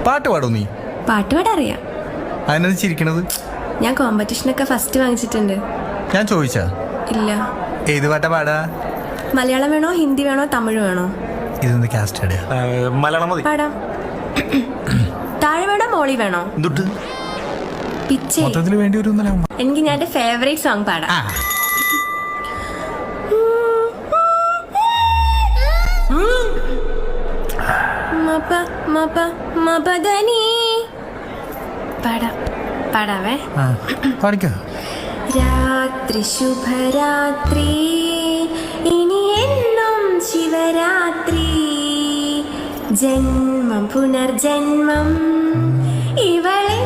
പാട്ട് പാടോ നീ? പാട്ട് പാടാൻ അറിയാം. അതിനത് ചിരിക്കണത്? ഞാൻ കോമ്പറ്റീഷനൊക്കെ ഫസ്റ്റ് വാങ്ങിച്ചിട്ടുണ്ട്. ഞാൻ ചോദിച്ചാ? ഇല്ല. ഏത് പാട്ടാ പാടാ? മലയാളം വേണോ, ഹിന്ദി വേണോ, തമിഴ് വേണോ? ഇതെന്ത് കാസ്റ്റ്? മലയാളം മതി. പാടാം. താഴെ വേണോ, മോളി വേണോ? പിച്ചേ. മൊത്തത്തിൽ വേണ്ടി വരും. എനിക്ക് ഞാൻ എന്റെ ഫേവറേറ്റ് സോങ് പാടാം. പാടാവേ. പാടിക്കോ. രാത്രി ശുഭരാത്രി, ഇനി എന്നും ശിവരാത്രി, ജന്മം പുനർജന്മം ഇവളെ